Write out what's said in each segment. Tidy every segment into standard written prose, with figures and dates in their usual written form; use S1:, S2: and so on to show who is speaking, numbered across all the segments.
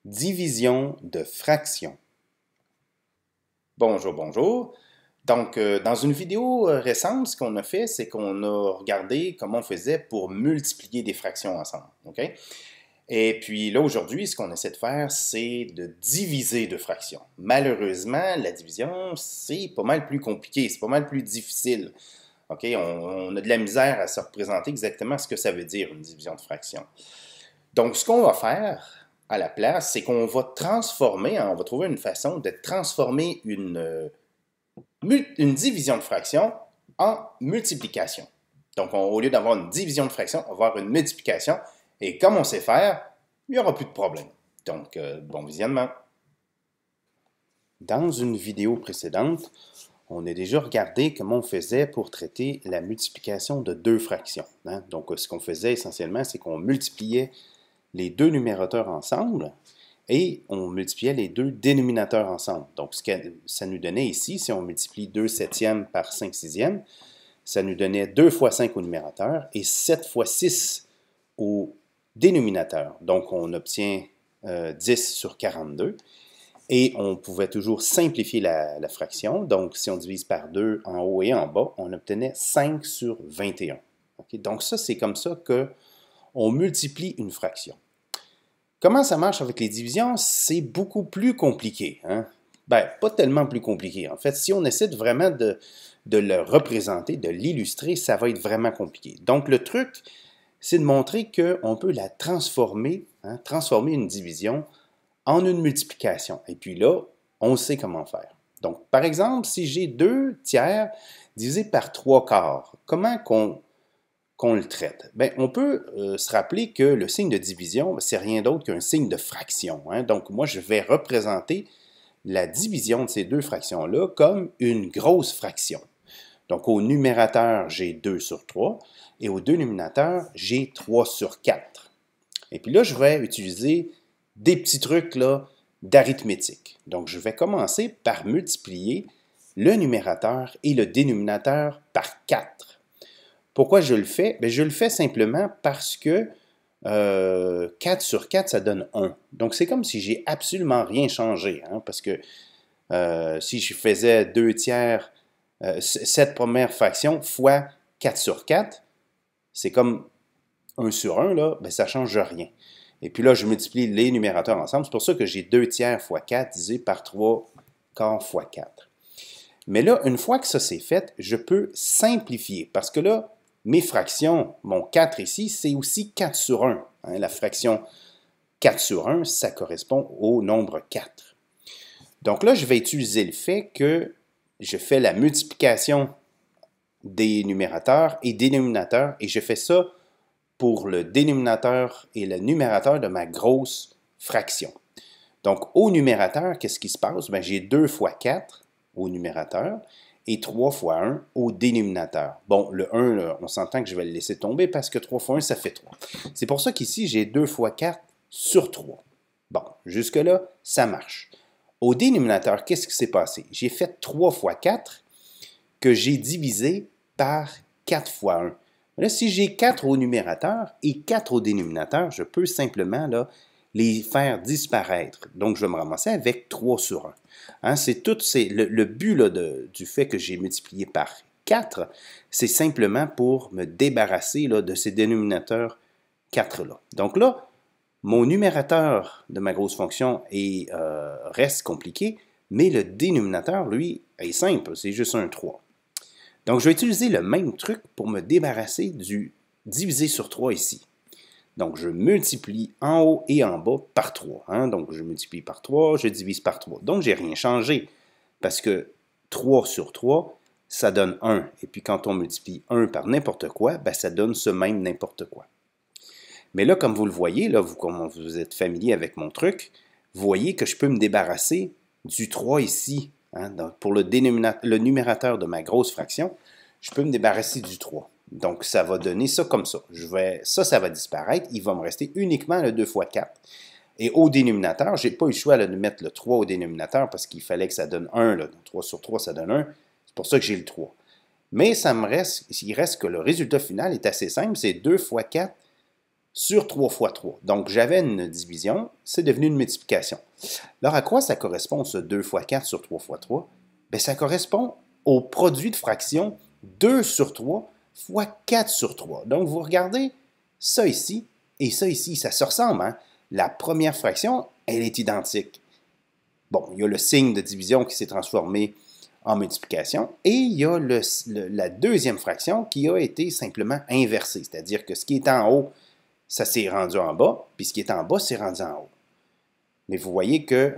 S1: Division de fractions. Bonjour, bonjour. Donc, dans une vidéo récente, ce qu'on a fait, c'est qu'on a regardé comment on faisait pour multiplier des fractions ensemble. OK? Et puis là, aujourd'hui, ce qu'on essaie de faire, c'est de diviser deux fractions. Malheureusement, la division, c'est pas mal plus compliqué, c'est pas mal plus difficile. OK? On a de la misère à se représenter exactement ce que ça veut dire, une division de fraction. Donc, ce qu'on va faire à la place, c'est qu'on va transformer, on va trouver une façon de transformer une division de fraction en multiplication. Donc, au lieu d'avoir une division de fraction, on va avoir une multiplication. Et comme on sait faire, il n'y aura plus de problème. Donc, bon visionnement. Dans une vidéo précédente, on a déjà regardé comment on faisait pour traiter la multiplication de deux fractions. Donc, ce qu'on faisait essentiellement, c'est qu'on multipliait les deux numérateurs ensemble et on multipliait les deux dénominateurs ensemble. Donc, ce que ça nous donnait ici, si on multiplie 2 septièmes par 5 sixièmes, ça nous donnait 2 fois 5 au numérateur et 7 fois 6 au dénominateur. Donc, on obtient 10 sur 42. Et on pouvait toujours simplifier la fraction. Donc, si on divise par 2 en haut et en bas, on obtenait 5 sur 21. Okay? Donc, ça, c'est comme ça qu'on multiplie une fraction. Comment ça marche avec les divisions? C'est beaucoup plus compliqué. Ben, pas tellement plus compliqué. En fait, si on essaie vraiment de le représenter, de l'illustrer, ça va être vraiment compliqué. Donc, le truc, c'est de montrer qu'on peut la transformer, transformer une division en une multiplication. Et puis là, on sait comment faire. Donc, par exemple, si j'ai 2 tiers divisé par 3 quarts, comment qu'on le traite? Bien, on peut se rappeler que le signe de division, c'est rien d'autre qu'un signe de fraction. Donc, moi, je vais représenter la division de ces deux fractions-là comme une grosse fraction. Donc, au numérateur, j'ai 2 sur 3 et au dénominateur, j'ai 3 sur 4. Et puis là, je vais utiliser des petits trucs là d'arithmétique. Donc, je vais commencer par multiplier le numérateur et le dénominateur par 4. Pourquoi je le fais? Bien, je le fais simplement parce que 4 sur 4, ça donne 1. Donc, c'est comme si j'ai absolument rien changé. Parce que si je faisais 2 tiers, cette première fraction fois 4 sur 4, c'est comme 1 sur 1, là, bien, ça ne change rien. Et puis là, je multiplie les numérateurs ensemble. C'est pour ça que j'ai 2 tiers fois 4 divisé par 3 quarts fois 4. Mais là, une fois que ça c'est fait, je peux simplifier. Parce que là, mes fractions, mon 4 ici, c'est aussi 4 sur 1. La fraction 4 sur 1, ça correspond au nombre 4. Donc là, je vais utiliser le fait que je fais la multiplication des numérateurs et dénominateurs, et je fais ça pour le dénominateur et le numérateur de ma grosse fraction. Donc, au numérateur, qu'est-ce qui se passe? Bien, j'ai 2 fois 4 au numérateur et 3 fois 1 au dénominateur. Bon, le 1, là, on s'entend que je vais le laisser tomber parce que 3 fois 1, ça fait 3. C'est pour ça qu'ici, j'ai 2 fois 4 sur 3. Bon, jusque-là, ça marche. Au dénominateur, qu'est-ce qui s'est passé? J'ai fait 3 fois 4 que j'ai divisé par 4 fois 1. Là, si j'ai 4 au numérateur et 4 au dénominateur, je peux simplement là, les faire disparaître. Donc, je vais me ramasser avec 3 sur 1. C'est tout, le but là, du fait que j'ai multiplié par 4, c'est simplement pour me débarrasser là, de ces dénominateurs 4-là. Donc là, mon numérateur de ma grosse fonction reste compliqué, mais le dénominateur, lui, est simple, c'est juste un 3. Donc, je vais utiliser le même truc pour me débarrasser du divisé sur 3 ici. Donc, je multiplie en haut et en bas par 3. Donc, je multiplie par 3, je divise par 3. Donc, je n'ai rien changé parce que 3 sur 3, ça donne 1. Et puis, quand on multiplie 1 par n'importe quoi, ben, ça donne ce même n'importe quoi. Mais là, comme vous le voyez, là, comme vous êtes familier avec mon truc, vous voyez que je peux me débarrasser du 3 ici. Donc, pour le numérateur de ma grosse fraction, je peux me débarrasser du 3. Donc, ça va donner ça comme ça. Ça va disparaître. Il va me rester uniquement le 2 fois 4. Et au dénominateur, je n'ai pas eu le choix de mettre le 3 au dénominateur parce qu'il fallait que ça donne 1. Là. Donc, 3 sur 3, ça donne 1. C'est pour ça que j'ai le 3. Mais il reste que le résultat final est assez simple. C'est 2 fois 4 sur 3 fois 3. Donc, j'avais une division, c'est devenu une multiplication. Alors, à quoi ça correspond, ce 2 fois 4 sur 3 fois 3? Bien, ça correspond au produit de fraction 2 sur 3 fois 4 sur 3. Donc, vous regardez ça ici et ça ici, ça se ressemble, hein? La première fraction, elle est identique. Bon, il y a le signe de division qui s'est transformé en multiplication, et il y a la deuxième fraction qui a été simplement inversée, c'est-à-dire que ce qui est en haut, ça s'est rendu en bas, puis ce qui est en bas, c'est rendu en haut. Mais vous voyez que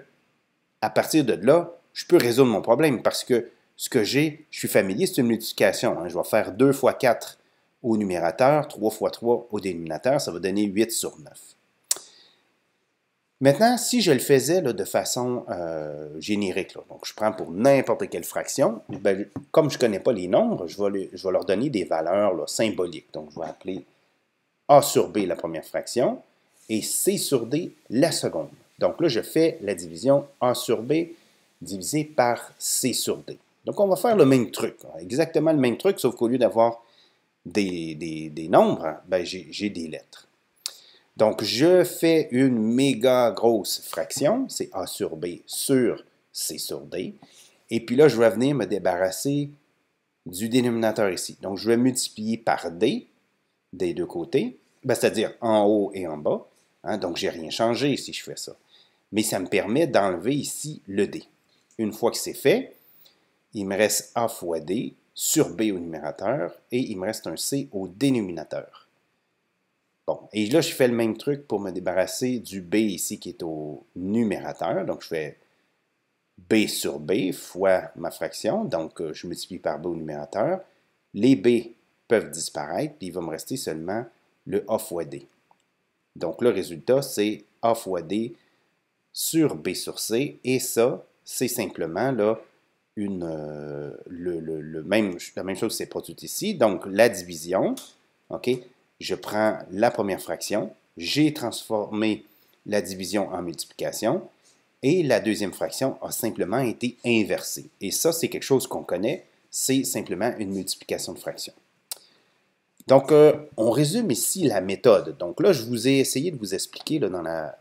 S1: à partir de là, je peux résoudre mon problème, parce que ce que j'ai, je suis familier, c'est une multiplication. Hein. Je vais faire 2 fois 4 au numérateur, 3 fois 3 au dénominateur, ça va donner 8 sur 9. Maintenant, si je le faisais là, de façon générique, là, donc je prends pour n'importe quelle fraction, ben, comme je ne connais pas les nombres, je vais leur donner des valeurs là, symboliques. Donc, je vais appeler A sur B la première fraction et C sur D la seconde. Donc là, je fais la division A sur B divisé par C sur D. Donc, on va faire le même truc, exactement le même truc, sauf qu'au lieu d'avoir des nombres, ben, j'ai des lettres. Donc, je fais une méga grosse fraction, c'est A sur B sur C sur D. Et puis là, je vais venir me débarrasser du dénominateur ici. Donc, je vais multiplier par D des deux côtés, c'est-à-dire en haut et en bas. Hein, donc, je n'ai rien changé si je fais ça. Mais ça me permet d'enlever ici le D. Une fois que c'est fait, il me reste A fois D sur B au numérateur et il me reste un C au dénominateur. Bon, et là, je fais le même truc pour me débarrasser du B ici qui est au numérateur. Donc, je fais B sur B fois ma fraction. Donc, je multiplie par B au numérateur. Les B peuvent disparaître, puis il va me rester seulement le A fois D. Donc, le résultat, c'est A fois D sur B sur C. Et ça, c'est simplement là, la même chose qui s'est produite ici. Donc, la division, OK? Je prends la première fraction, j'ai transformé la division en multiplication, et la deuxième fraction a simplement été inversée. Et ça, c'est quelque chose qu'on connaît, c'est simplement une multiplication de fraction. Donc, on résume ici la méthode. Donc là, je vous ai essayé de vous expliquer là,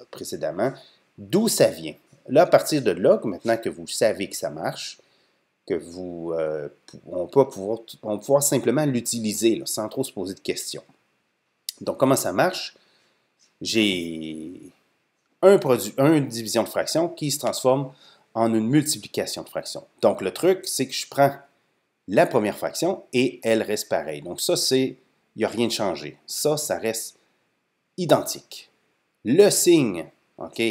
S1: précédemment d'où ça vient. Là, à partir de là, maintenant que vous savez que ça marche, on va pouvoir simplement l'utiliser sans trop se poser de questions. Donc, comment ça marche? J'ai une division de fraction qui se transforme en une multiplication de fraction. Donc, le truc, c'est que je prends la première fraction et elle reste pareille. Donc, ça, il n'y a rien de changé. Ça reste identique. Le signe, OK,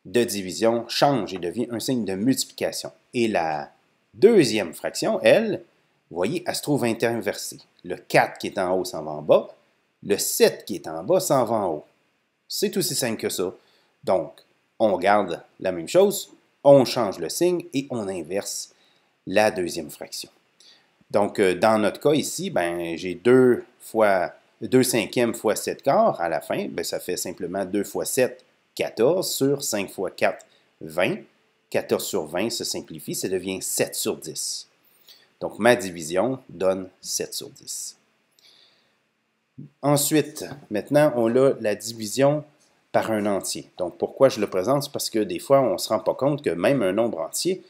S1: de division change et devient un signe de multiplication. Et la deuxième fraction, elle, vous voyez, elle se trouve inversée. Le 4 qui est en haut s'en va en bas. Le 7 qui est en bas s'en va en haut. C'est aussi simple que ça. Donc, on garde la même chose, on change le signe et on inverse la deuxième fraction. Donc, dans notre cas ici, ben, j'ai 2 cinquièmes fois 7 quarts à la fin. Ben, ça fait simplement 2 fois 7, 14 sur 5 fois 4, 20. 14 sur 20 se simplifie, ça devient 7 sur 10. Donc, ma division donne 7 sur 10. Ensuite, maintenant, on a la division par un entier. Donc, pourquoi je le présente? C'est parce que des fois, on ne se rend pas compte que même un nombre entier,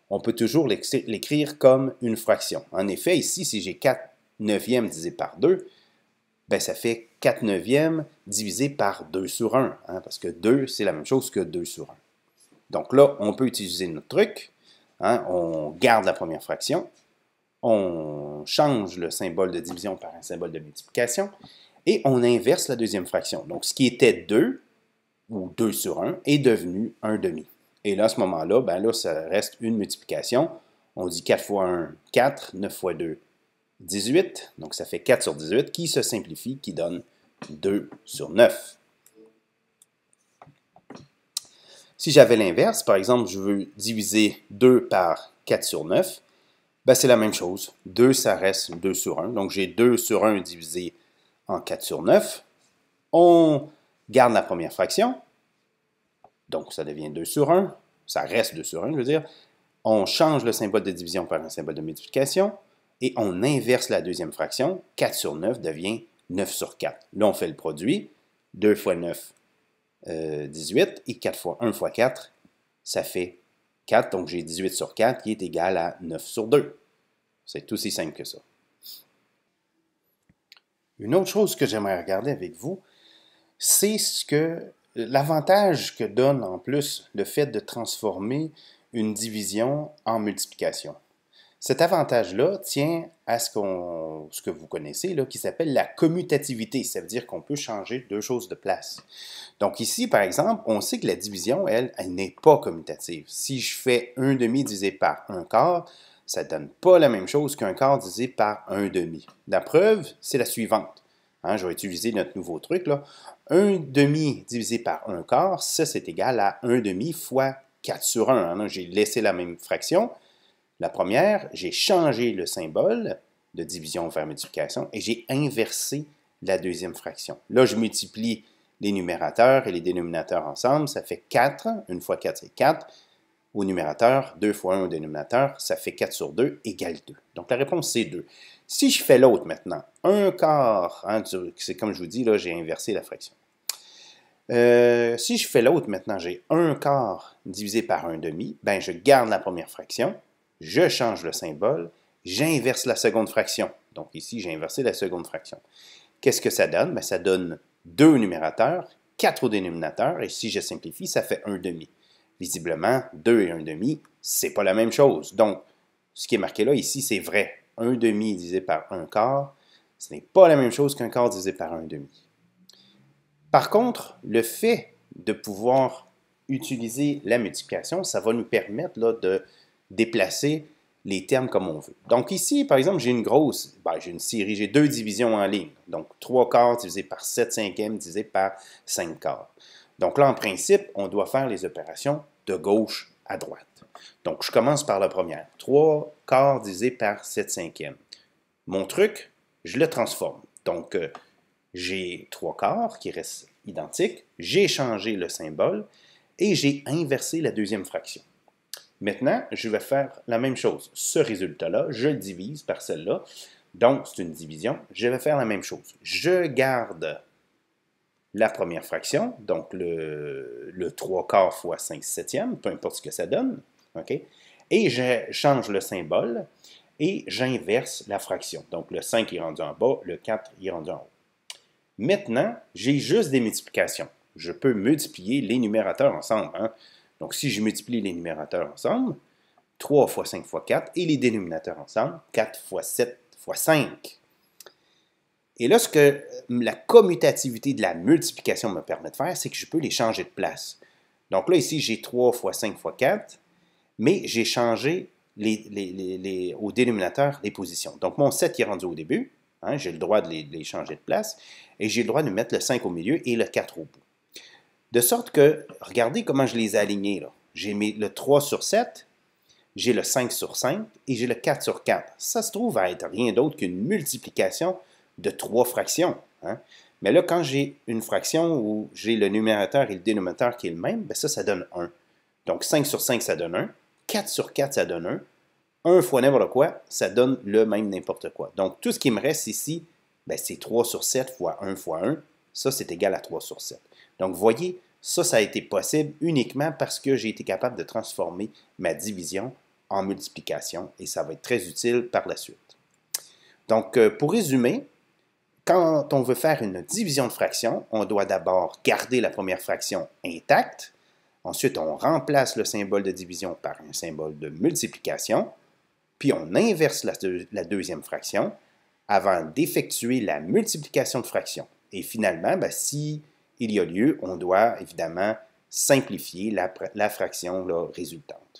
S1: on peut toujours l'écrire comme une fraction. En effet, ici, si j'ai 4 neuvièmes divisé par 2, ben, ça fait 4 neuvièmes divisé par 2 sur 1, hein, parce que 2, c'est la même chose que 2 sur 1. Donc là, on peut utiliser notre truc. Hein, on garde la première fraction. On change le symbole de division par un symbole de multiplication. Et on inverse la deuxième fraction. Donc, ce qui était 2, ou 2 sur 1, est devenu 1 demi. Et là, à ce moment-là, ben là, ça reste une multiplication. On dit 4 fois 1, 4, 9 fois 2, 18. Donc, ça fait 4 sur 18 qui se simplifie, qui donne 2 sur 9. Si j'avais l'inverse, par exemple, je veux diviser 2 par 4 sur 9, ben c'est la même chose. 2, ça reste 2 sur 1. Donc, j'ai 2 sur 1 divisé en 4 sur 9. On garde la première fraction. Donc, ça devient 2 sur 1. Ça reste 2 sur 1, je veux dire. On change le symbole de division par un symbole de multiplication. Et on inverse la deuxième fraction. 4 sur 9 devient 9 sur 4. Là, on fait le produit. 2 fois 9, 18. Et 4 fois 1 fois 4, ça fait 4. Donc, j'ai 18 sur 4 qui est égal à 9 sur 2. C'est aussi simple que ça. Une autre chose que j'aimerais regarder avec vous, c'est l'avantage que donne en plus le fait de transformer une division en multiplication. Cet avantage-là tient à ce que vous connaissez, là, qui s'appelle la commutativité. Ça veut dire qu'on peut changer deux choses de place. Donc ici, par exemple, on sait que la division, elle n'est pas commutative. Si je fais 1 demi divisé par 1 quart, ça ne donne pas la même chose qu'un quart divisé par 1 demi. La preuve, c'est la suivante. Hein, je vais utiliser notre nouveau truc, là. 1 demi divisé par 1 quart, ça, c'est égal à 1 demi fois 4 sur 1. Hein, j'ai laissé la même fraction. La première, j'ai changé le symbole de division vers multiplication et j'ai inversé la deuxième fraction. Là, je multiplie les numérateurs et les dénominateurs ensemble, ça fait 4. 1 fois 4, c'est 4. Au numérateur, 2 fois 1 au dénominateur, ça fait 4 sur 2 égale 2. Donc la réponse, c'est 2. Si je fais l'autre maintenant, 1 quart, hein, c'est comme je vous dis, là, j'ai inversé la fraction. Si je fais l'autre maintenant, j'ai 1 quart divisé par 1 demi, ben je garde la première fraction, je change le symbole, j'inverse la seconde fraction. Donc ici, j'ai inversé la seconde fraction. Qu'est-ce que ça donne? Ben, ça donne 2 au numérateur, 4 au dénominateur, et si je simplifie, ça fait 1 demi. Visiblement, 2 et 1 demi, c'est pas la même chose. Donc, ce qui est marqué là, ici, c'est vrai. 1 demi divisé par 1 quart, ce n'est pas la même chose qu'un quart divisé par 1 demi. Par contre, le fait de pouvoir utiliser la multiplication, ça va nous permettre là, de déplacer les termes comme on veut. Donc ici, par exemple, j'ai une série, j'ai deux divisions en ligne. Donc 3 quarts divisé par 7 cinquièmes divisé par 5 quarts. Donc là, en principe, on doit faire les opérations de gauche à droite. Donc je commence par la première. 3 quarts divisé par 7 cinquièmes. Mon truc, je le transforme. Donc j'ai 3 quarts qui restent identiques, j'ai changé le symbole et j'ai inversé la deuxième fraction. Maintenant, je vais faire la même chose. Ce résultat-là, je le divise par celle-là. Donc, c'est une division. Je vais faire la même chose. Je garde la première fraction, donc le 3 quarts fois 5 septièmes, peu importe ce que ça donne. Okay? Et je change le symbole et j'inverse la fraction. Donc, le 5 est rendu en bas, le 4 est rendu en haut. Maintenant, j'ai juste des multiplications. Je peux multiplier les numérateurs ensemble. Hein? Donc, si je multiplie les numérateurs ensemble, 3 fois 5 fois 4, et les dénominateurs ensemble, 4 fois 7 fois 5. Et là, ce que la commutativité de la multiplication me permet de faire, c'est que je peux les changer de place. Donc là, ici, j'ai 3 fois 5 fois 4, mais j'ai changé au dénominateur les positions. Donc, mon 7 est rendu au début. Hein, j'ai le droit de les changer de place. Et j'ai le droit de mettre le 5 au milieu et le 4 au bout. De sorte que, regardez comment je les ai alignés. J'ai mis le 3 sur 7, j'ai le 5 sur 5 et j'ai le 4 sur 4. Ça se trouve à être rien d'autre qu'une multiplication de 3 fractions. Hein? Mais là, quand j'ai une fraction où j'ai le numérateur et le dénominateur qui est le même, bien ça donne 1. Donc 5 sur 5, ça donne 1. 4 sur 4, ça donne 1. 1 fois n'importe quoi, ça donne le même n'importe quoi. Donc tout ce qui me reste ici, bien, c'est 3 sur 7 fois 1 fois 1. Ça, c'est égal à 3 sur 7. Donc, vous voyez, ça a été possible uniquement parce que j'ai été capable de transformer ma division en multiplication et ça va être très utile par la suite. Donc, pour résumer, quand on veut faire une division de fraction, on doit d'abord garder la première fraction intacte. Ensuite, on remplace le symbole de division par un symbole de multiplication. Puis, on inverse la deuxième fraction avant d'effectuer la multiplication de fractions. Et finalement, ben, si il y a lieu, on doit évidemment simplifier la fraction là, résultante.